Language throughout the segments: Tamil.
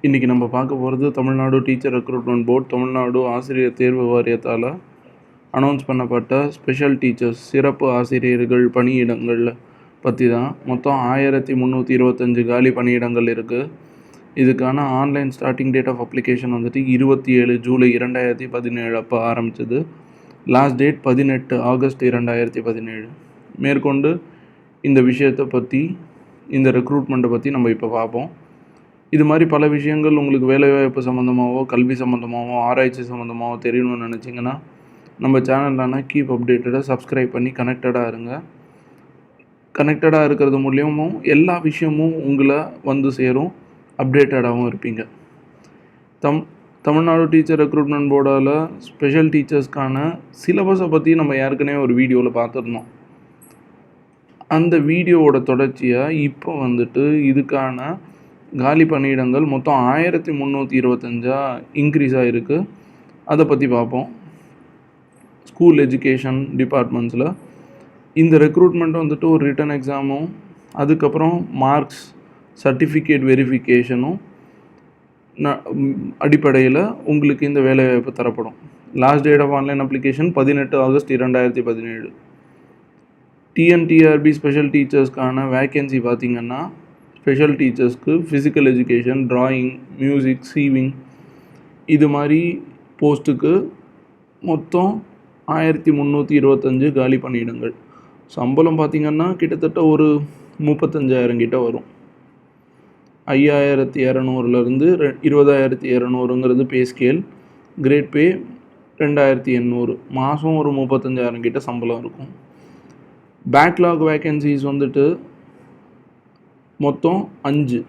இன்றைக்கி நம்ம பார்க்க போகிறது Tamil Nadu teacher recruitment board, Tamil Nadu ஆசிரியர் தேர்வு வாரியத்தால் அனௌன்ஸ் பண்ணப்பட்ட ஸ்பெஷல் டீச்சர்ஸ் சிறப்பு ஆசிரியர்கள் பணியிடங்கள் பற்றி தான். மொத்தம் 1325 காலி பணியிடங்கள் இருக்குது. இதுக்கான online starting date of application வந்துட்டு 27 ஜூலை 2017 அப்போ ஆரம்பிச்சது. Last date 18 August 2017. மேற்கொண்டு இந்த விஷயத்தை பற்றி, இந்த ரெக்ரூட்மெண்ட்டை பற்றி நம்ம இப்போ பார்ப்போம். இது மாதிரி பல விஷயங்கள் உங்களுக்கு வேலைவாய்ப்பு சம்மந்தமாகவோ, கல்வி சம்மந்தமாகவோ, ஆராய்ச்சி சம்மந்தமாகவோ தெரியணும்னு நினச்சிங்கன்னா நம்ம சேனலான கீப் அப்டேட்டடாக சப்ஸ்கிரைப் பண்ணி கனெக்டடாக இருங்க. கனெக்டடாக இருக்கிறது மூலியமும் எல்லா விஷயமும் உங்களை வந்து சேரும், அப்டேட்டடாகவும் இருப்பீங்க. தமிழ்நாடு டீச்சர் ரெக்ரூட்மெண்ட் போர்டால் ஸ்பெஷல் டீச்சர்ஸ்க்கான சிலபஸை பற்றி நம்ம ஏற்கனவே ஒரு வீடியோவில் பார்த்துருந்தோம். அந்த வீடியோவோட தொடர்ச்சியாக இப்போ வந்துட்டு இதுக்கான காலி பணியிடங்கள் மொத்தம் 1325 இன்க்ரீஸ் ஆகிருக்கு. அதை பற்றி பார்ப்போம். ஸ்கூல் எஜுகேஷன் டிபார்ட்மெண்ட்ஸில் இந்த ரெக்ரூட்மெண்ட் வந்துட்டு ஒரு ரிட்டன் எக்ஸாமும், அதுக்கப்புறம் மார்க்ஸ் சர்டிஃபிகேட் வெரிஃபிகேஷனும் அடிப்படையில் உங்களுக்கு இந்த வேலைவாய்ப்பு தரப்படும். Last date of online application 18 August 2017. TNTRB special டீச்சர்ஸ்க்கான வேக்கன்சி பார்த்திங்கன்னா, ஸ்பெஷல் டீச்சர்ஸ்க்கு physical education, drawing, music, sewing இது மாதிரி போஸ்ட்டுக்கு மொத்தம் 1325 காலி பணியிடங்கள். சம்பளம் பார்த்திங்கன்னா கிட்டத்தட்ட ஒரு 35,000 கிட்ட வரும். 5,200லேருந்து 20,200ங்கிறது பே ஸ்கேல். கிரேட் பே 2,800. மாதம் ஒரு 35,000 கிட்ட சம்பளம் இருக்கும். பேக்லாக் வேக்கன்சிஸ் வந்துட்டு மொத்தம் 5.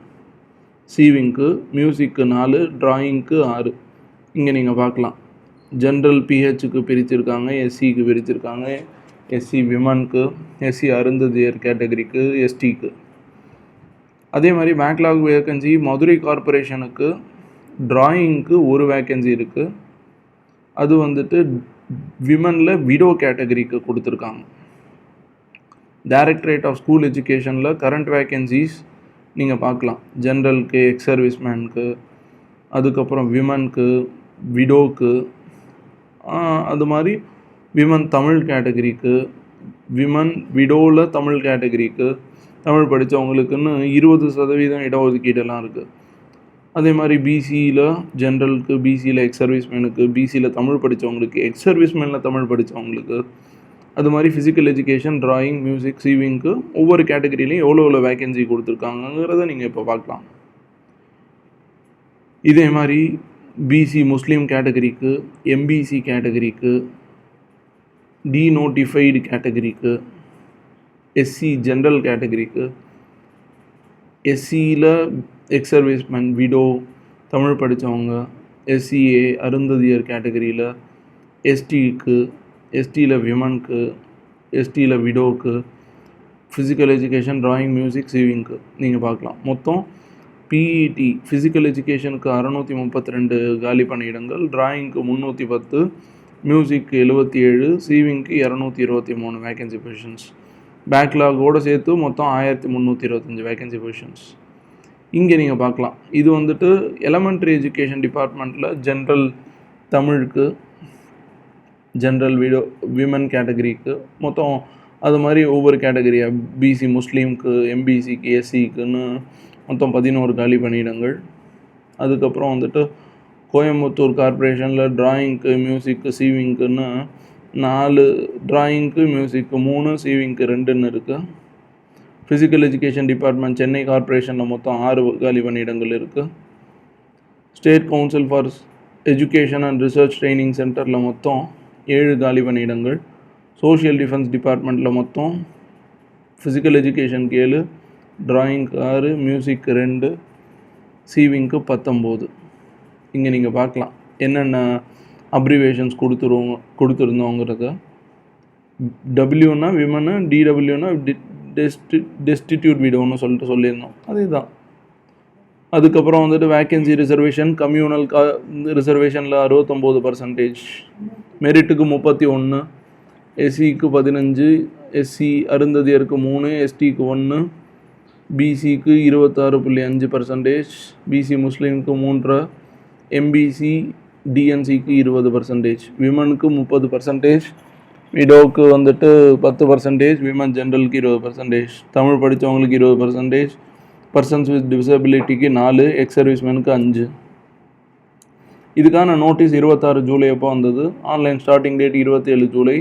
சீவிங்க்கு, மியூசிக்கு 4, ட்ராயிங்க்கு 6. இங்கே நீங்கள் பார்க்கலாம். ஜென்ரல் பிஹெச்சுக்கு பிரிச்சிருக்காங்க, எஸ்சிக்கு பிரிச்சிருக்காங்க, எஸ்சி விமனுக்கு, எஸ்சி அருந்ததியர் கேட்டகரிக்கு, எஸ்டிக்கு. அதே மாதிரி பேக்லாக் வேக்கன்சி மதுரை கார்பரேஷனுக்கு ட்ராயிங்க்கு ஒரு வேக்கன்சி இருக்குது. அது வந்துட்டு விமனில் விடோ கேட்டகரிக்கு கொடுத்துருக்காங்க. டைரக்டரேட் ஆஃப் ஸ்கூல் எஜுகேஷனில் கரண்ட் வேக்கன்சிஸ் நீங்கள் பார்க்கலாம். ஜென்ரலுக்கு, எக்ஸ் சர்வீஸ்மேனுக்கு, அதுக்கப்புறம் விமனுக்கு, விடோக்கு, அது மாதிரி விமன் தமிழ் கேட்டகரிக்கு, விமன் விடோவில் தமிழ் கேட்டகரிக்கு, தமிழ் படித்தவங்களுக்குன்னு 20% இடஒதுக்கீடெல்லாம் இருக்குது. அதே மாதிரி பிசியில் ஜென்ரலுக்கு, பிசியில் எக்ஸ் சர்வீஸ்மேனுக்கு, பிசியில் தமிழ் படித்தவங்களுக்கு, எக்ஸ் சர்வீஸ்மேனில் தமிழ் படித்தவங்களுக்கு, அது மாதிரி ஃபிசிக்கல் எஜுகேஷன், ட்ராயிங், மியூசிக், சீவிங்க்கு ஒவ்வொரு கேட்டகரியிலையும் எவ்வளோ வேக்கன்சி கொடுத்துருக்காங்கிறத நீங்கள் இப்போ பார்க்கலாம். இதே மாதிரி பிசி முஸ்லீம் கேட்டகரிக்கு, எம்பிசி கேட்டகரிக்கு, டீநோட்டிஃபைடு கேட்டகரிக்கு, எஸ்சி ஜென்ரல் கேட்டகரிக்கு, எஸ்சியில் எக்ஸ் சர்வீஸ்மேன், விடோ, தமிழ் படித்தவங்க, எஸ்சிஏ அருந்ததியர் கேட்டகரியில், எஸ்டிக்கு, எஸ்டியில் விமனுக்கு, எஸ்டியில் விடோவுக்கு, ஃபிசிக்கல் எஜுகேஷன், ட்ராயிங், மியூசிக், சீவிங்க்கு நீங்கள் பார்க்கலாம். மொத்தம் பிஇடி ஃபிசிக்கல் எஜுகேஷனுக்கு 632 காலி பணியிடங்கள், ட்ராயிங்க்கு 310, மியூசிக்கு 77, சீவிங்க்கு 223 வேக்கன்சி பொசிஷன்ஸ். பேக்லாகோடு சேர்த்து மொத்தம் 1325 வேக்கன்சி பொசிஷன்ஸ். இங்கே நீங்கள் பார்க்கலாம். இது வந்துட்டு எலமெண்ட்ரி எஜுகேஷன் டிபார்ட்மெண்ட்டில் ஜென்ரல் தமிழுக்கு, ஜென்ரல் விமன் கேட்டகரிக்கு மொத்தம் அது மாதிரி ஒவ்வொரு கேட்டகரியாக பிசி முஸ்லீம்க்கு, எம்பிசிக்கு, எஸ்சிக்குன்னு மொத்தம் 11 காலி பணியிடங்கள். அதுக்கப்புறம் வந்துட்டு கோயம்புத்தூர் கார்பரேஷனில் ட்ராயிங்க்கு, மியூசிக்கு, சீவிங்க்குன்னு 4, ட்ராயிங்க்கு, மியூசிக்கு 3, சீவிங்க்கு 2ன்னு இருக்குது. ஃபிசிக்கல் எஜுகேஷன் டிபார்ட்மெண்ட் சென்னை கார்பரேஷனில் மொத்தம் 6 காலி பணியிடங்கள் இருக்குது. State council for education and research training சென்டரில் மொத்தம் 7 காலி பணியிடங்கள். சோஷியல் டிஃபென்ஸ் டிபார்ட்மெண்ட்டில் மொத்தம் ஃபிசிக்கல் எஜுகேஷனுக்கு 7, ட்ராயிங்க்கு 6, மியூசிக்கு 2, சீவிங்க்கு 19. இங்கே நீங்கள் பார்க்கலாம் என்னென்ன அப்ரிவேஷன்ஸ் கொடுத்துருந்தோங்கிறத. டபிள்யூனா விமனு, டிடபிள்யூனா டெஸ்டிடியூட் விடோன்னு சொல்லியிருந்தோம். அதே தான். அதுக்கப்புறம் வந்துட்டு வேக்கன்சி ரிசர்வேஷன் கம்யூனல் ரிசர்வேஷனில் 69%, மெரிட்டுக்கு 31, எஸ்சிக்கு 15, எஸ்சி அருந்ததியருக்கு 3, எஸ்டிக்கு 1, பிசிக்கு 26.5%, பிசி முஸ்லீமுக்கு 3, எம்பிசி டிஎன்சிக்கு 20%, விமனுக்கு 30%, விடோவுக்கு வந்துட்டு 10%, விமன் ஜென்ரலுக்கு 20%, தமிழ் படித்தவங்களுக்கு 20%, பர்சன்ஸ் வித் டிசபிலிட்டிக்கு 4, எக்ஸ் சர்வீஸ்மேனுக்கு 5. இதுக்கான நோட்டீஸ் 26 ஜூலை அப்போ வந்தது. Online starting date 27 July,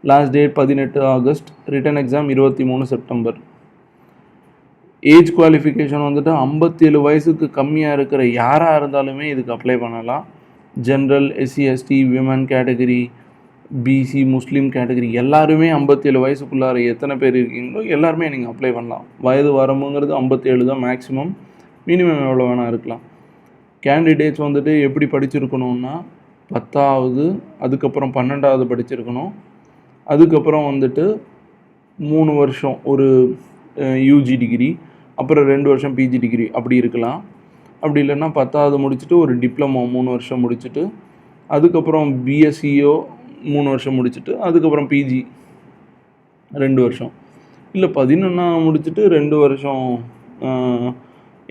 last date 18 August, written exam 23 September. Age qualification வந்துட்டு 57 வயசுக்கு கம்மியாக இருக்கிற யாராக இருந்தாலுமே இதுக்கு அப்ளை பண்ணலாம். General, SC ST, women category, BC Muslim category எல்லாருமே 57 வயசுக்குள்ளார எத்தனை பேர் இருக்கீங்களோ எல்லாருமே நீங்கள் அப்ளை பண்ணலாம். வயது வரம்புங்கிறது 57 தான் மேக்ஸிமம், மினிமம் எவ்வளோ வேணால் இருக்கலாம். கேண்டிடேட்ஸ் வந்துட்டு எப்படி படிச்சிருக்கணும்னா 10வது, அதுக்கப்புறம் 12வது படிச்சிருக்கணும், அதுக்கப்புறம் வந்துட்டு 3 வருஷம் ஒரு யூஜி டிகிரி, அப்புறம் 2 வருஷம் பிஜி டிகிரி அப்படி இருக்கலாம். அப்படி இல்லைன்னா 10வது முடிச்சுட்டு ஒரு டிப்ளமோ 3 வருஷம் முடிச்சுட்டு, அதுக்கப்புறம் பிஎஸ்சியோ 3 வருஷம் முடிச்சுட்டு, அதுக்கப்புறம் பிஜி 2 வருஷம், இல்லை 11 முடிச்சுட்டு 2 வருஷம்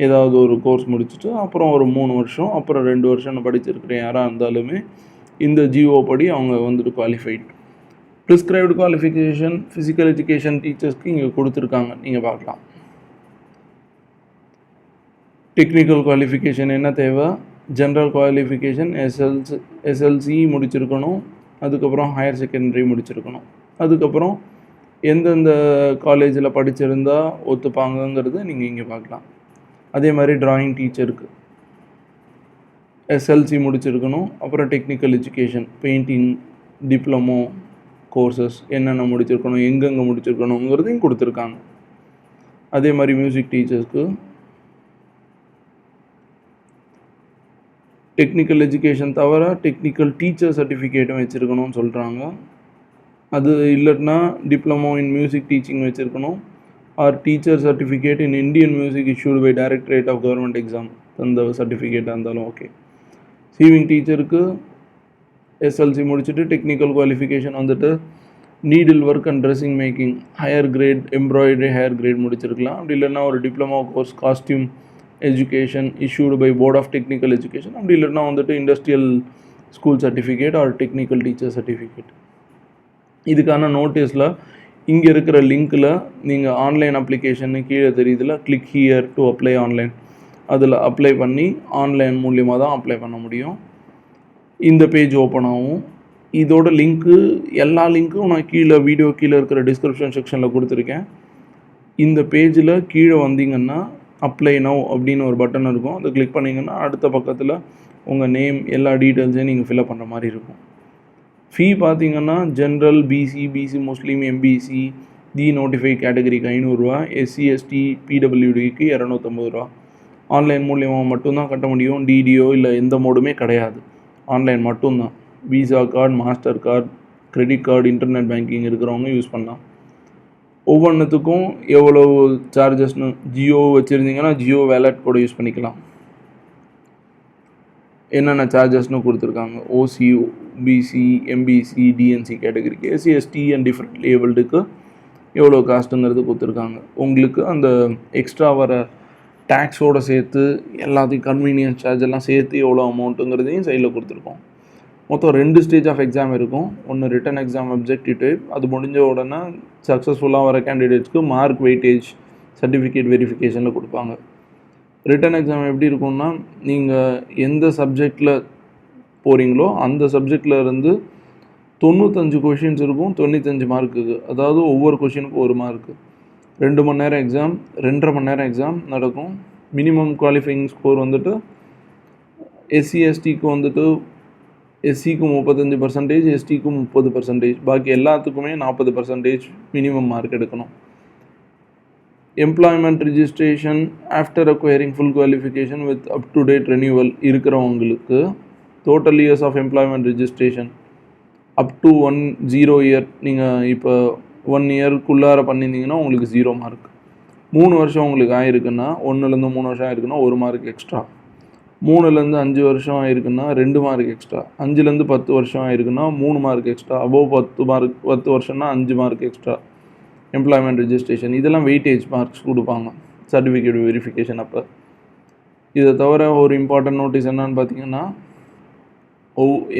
ஏதாவது ஒரு கோர்ஸ் முடிச்சுட்டு அப்புறம் ஒரு 3 வருஷம் அப்புறம் 2 வருஷம் படிச்சிருக்கிற யாராக இருந்தாலுமே இந்த ஜிஓ படி அவங்க வந்துட்டு qualified. Prescribed qualification physical education டீச்சர்ஸ்க்கு இங்கே கொடுத்துருக்காங்க, நீங்கள் பார்க்கலாம். டெக்னிக்கல் குவாலிஃபிகேஷன் என்ன தேவை? ஜென்ரல் குவாலிஃபிகேஷன் எஸ்எல்சி முடிச்சிருக்கணும், அதுக்கப்புறம் ஹையர் செகண்டரி முடிச்சிருக்கணும், அதுக்கப்புறம் எந்தெந்த காலேஜில் படிச்சிருந்தா ஒத்துப்பாங்கங்கிறது நீங்கள் இங்கே பார்க்கலாம். அதே மாதிரி டிராயிங் டீச்சருக்கு எஸ்எல்சி முடிச்சிருக்கணும், அப்புறம் technical education painting diploma courses என்னென்ன முடிச்சிருக்கணும், எங்கெங்கே முடிச்சிருக்கணுங்கிறதையும் கொடுத்துருக்காங்க. அதே மாதிரி மியூசிக் டீச்சர்ஸ்க்கு டெக்னிக்கல் எஜுகேஷன் தவிர டெக்னிக்கல் டீச்சர் சர்டிஃபிகேட்டும் வச்சுருக்கணும்னு சொல்கிறாங்க. அது இல்லைன்னா டிப்ளமோ இன் மியூசிக் டீச்சிங் வச்சுருக்கணும், or teacher certificate in Indian music issued by directorate of government exam அந்த சர்டிஃபிகேட்டாக இருந்தாலும் ஓகே. சீவிங் டீச்சருக்கு எஸ்எல்சி முடிச்சுட்டு டெக்னிக்கல் குவாலிஃபிகேஷன் வந்துட்டு needle work and dressing making higher grade embroidery higher grade முடிச்சிருக்கலாம். அப்படி இல்லைன்னா ஒரு diploma course costume education issued by board of technical education, அப்படி இல்லைன்னா வந்துட்டு industrial school certificate or technical teacher certificate. இதுக்கான நோட்டீஸில் இங்கே இருக்கிற லிங்க்கில் நீங்கள் ஆன்லைன் அப்ளிகேஷன்னு கீழே தெரியுதுல, click here to apply online, அதில் அப்ளை பண்ணி ஆன்லைன் மூலியமாக தான் அப்ளை பண்ண முடியும். இந்த பேஜ் ஓப்பன் ஆகும். இதோட லிங்க்கு எல்லா லிங்க்கும் நான் கீழே வீடியோ கீழே இருக்கிற டிஸ்கிரிப்ஷன் செக்ஷனில் கொடுத்துருக்கேன். இந்த பேஜில் கீழே வந்தீங்கன்னா அப்ளை நவ் அப்படின்னு ஒரு பட்டன் இருக்கும், அதை கிளிக் பண்ணிங்கன்னா அடுத்த பக்கத்தில் உங்கள் நேம் எல்லா டீட்டெயில்ஸையும் நீங்கள் ஃபில்அப் பண்ணுற மாதிரி இருக்கும். ஃபீ பார்த்தீங்கன்னா ஜென்ரல், பிசி முஸ்லீம், எம்பிசி, தி நோட்டிஃபை கேட்டகரிக்கு 500 ரூபா, எஸ்சி எஸ்டி பிடபிள்யூடிக்கு 250 ரூபா. ஆன்லைன் மூலியமாக மட்டும்தான் கட்ட முடியும், டிடிஓ இல்லை எந்த மோடுமே கிடையாது, ஆன்லைன் மட்டும்தான். Visa card, master card, credit card, internet banking இருக்கிறவங்க யூஸ் பண்ணலாம். ஒவ்வொன்றுத்துக்கும் எவ்வளோ சார்ஜஸ்னு ஜியோ வச்சுருந்தீங்கன்னா ஜியோ வேலட் கூட யூஸ் பண்ணிக்கலாம். என்னென்ன சார்ஜஸ்னு கொடுத்துருக்காங்க. ஓசி, பிசி, எம்பிசி, டிஎன்சி கேட்டகரிக்கு, எஸ்சி எஸ்டி அண்ட் டிஃப்ரெண்ட் லேபிள்டுக்கு எவ்வளோ காஸ்ட்டுங்கிறது கொடுத்துருக்காங்க. உங்களுக்கு அந்த எக்ஸ்ட்ரா வர டேக்ஸோடு சேர்த்து எல்லாத்தையும் கன்வீனியன்ஸ் சார்ஜ் எல்லாம் சேர்த்து எவ்வளோ அமௌண்ட்டுங்கிறதையும் சைடில் கொடுத்துருக்கோம். மொத்தம் 2 ஸ்டேஜ் ஆஃப் எக்ஸாம் இருக்கும். ஒன்று ரிட்டன் எக்ஸாம் அப்ஜெக்டிவ் டைப், அது முடிஞ்ச உடனே சக்ஸஸ்ஃபுல்லாக வர கேண்டிடேட்ஸ்க்கு மார்க் வெயிட்டேஜ் சர்டிஃபிகேட் வெரிஃபிகேஷனில் கொடுப்பாங்க. ரிட்டன் எக்ஸாம் எப்படி இருக்கும்னா, நீங்கள் எந்த சப்ஜெக்டில் போகிறீங்களோ அந்த சப்ஜெக்டில் இருந்து 95 கொஷின்ஸ் இருக்கும், 95 மார்க்குக்கு, அதாவது ஒவ்வொரு கொஷினுக்கும் 1 மார்க்கு. 2 மணி நேரம் எக்ஸாம், 2.5 மணி நேரம் எக்ஸாம் நடக்கும். மினிமம் குவாலிஃபையிங் ஸ்கோர் வந்துட்டு எஸ்சி எஸ்டிக்கு வந்துட்டு எஸ்சிக்கு 35%, எஸ்டிக்கு 30%, பாக்கி எல்லாத்துக்குமே 40% மினிமம் மார்க் எடுக்கணும். Employment registration after acquiring full qualification with up to date renewal இருக்கிறவங்களுக்கு total years of employment registration up to 10 year, நீங்கள் இப்போ 1 இயர்க்குள்ளார பண்ணியிருந்தீங்கன்னா உங்களுக்கு 0 மார்க். 3 வருஷம் உங்களுக்கு ஆயிருக்குன்னா, 1லேருந்து 3 வருஷம் ஆயிருக்குன்னா 1 மார்க் எக்ஸ்ட்ரா. 3லேருந்து 5 வருஷம் ஆயிருக்குன்னா 2 மார்க் எக்ஸ்ட்ரா. 5லேருந்து 10 வருஷம் ஆயிருக்குன்னா 3 mark extra. Above 10 வருஷம்னா 5 mark extra. Employment registration இதெல்லாம் வெயிட்டேஜ் மார்க்ஸ் கொடுப்பாங்க. சர்டிஃபிகேட் வெரிஃபிகேஷன் அப்போ. இதை தவிர ஒரு இம்பார்ட்டன்ட் நோட்டீஸ் என்னன்னு பார்த்தீங்கன்னா,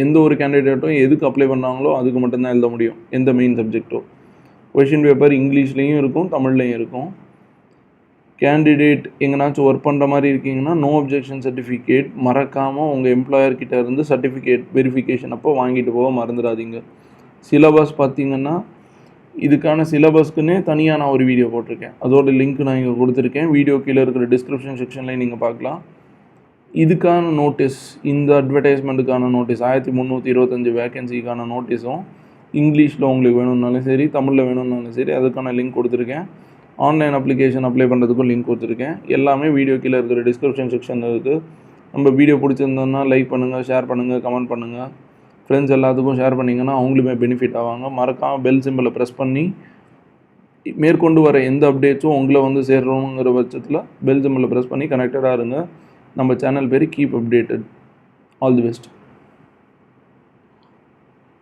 எந்த ஒரு கேண்டிடேட்டும் எதுக்கு அப்ளை பண்ணாங்களோ அதுக்கு மட்டும்தான் எழுத முடியும், எந்த மெயின் சப்ஜெக்டோ. கொஷின் பேப்பர் இங்கிலீஷ்லேயும் இருக்கும், தமிழ்லேயும் இருக்கும். கேண்டிடேட் எங்கேனாச்சும் ஒர்க் பண்ணுற மாதிரி இருக்கீங்கன்னா நோ அப்ஜெக்ஷன் சர்டிஃபிகேட் மறக்காமல் உங்கள் எம்ப்ளாயர்கிட்ட இருந்து சர்டிஃபிகேட் வெரிஃபிகேஷன் அப்போ வாங்கிட்டு போக மறந்துடாதீங்க. சிலபஸ் பார்த்தீங்கன்னா, இதுக்கான சிலபஸ்க்குன்னே தனியாக நான் ஒரு வீடியோ போட்டிருக்கேன், அதோட லிங்க் நான் இங்கே கொடுத்துருக்கேன். வீடியோ கீழே இருக்கிற டிஸ்கிரிப்ஷன் செக்ஷன்லேயும் நீங்கள் பார்க்கலாம். இதுக்கான நோட்டீஸ், இந்த அட்வர்டைஸ்மெண்ட்டுக்கான நோட்டீஸ் 1325 வேக்கன்சிக்கான நோட்டீஸும் இங்கிலீஷில் உங்களுக்கு வேணும்னாலும் சரி, தமிழில் வேணும்னாலும் சரி, அதுக்கான லிங்க் கொடுத்துருக்கேன். ஆன்லைன் அப்ளிகேஷன் அப்ளை பண்ணுறதுக்கும் லிங்க் கொடுத்துருக்கேன். எல்லாமே வீடியோ கீழே இருக்கிற டிஸ்கிரிப்ஷன் செக்ஷனில் இருக்குது. நம்ம வீடியோ பிடிச்சிருந்தோன்னா லைக் பண்ணுங்கள், ஷேர் பண்ணுங்கள், கமெண்ட் பண்ணுங்கள். ஃப்ரெண்ட்ஸ் எல்லாத்துக்கும் ஷேர் பண்ணிங்கன்னா அவங்களுமே பெனிஃபிட் ஆவாங்க. மறக்காமல் பெல் சிம்பிளை ப்ரெஸ் பண்ணி மேற்கொண்டு வர எந்த அப்டேட்ஸும் உங்களை வந்து சேர்றோங்கிற பட்சத்தில் பெல் சிம்பிளை ப்ரெஸ் பண்ணி கனெக்டடாக இருங்க. நம்ம சேனல் பேர் keep updated. All the best.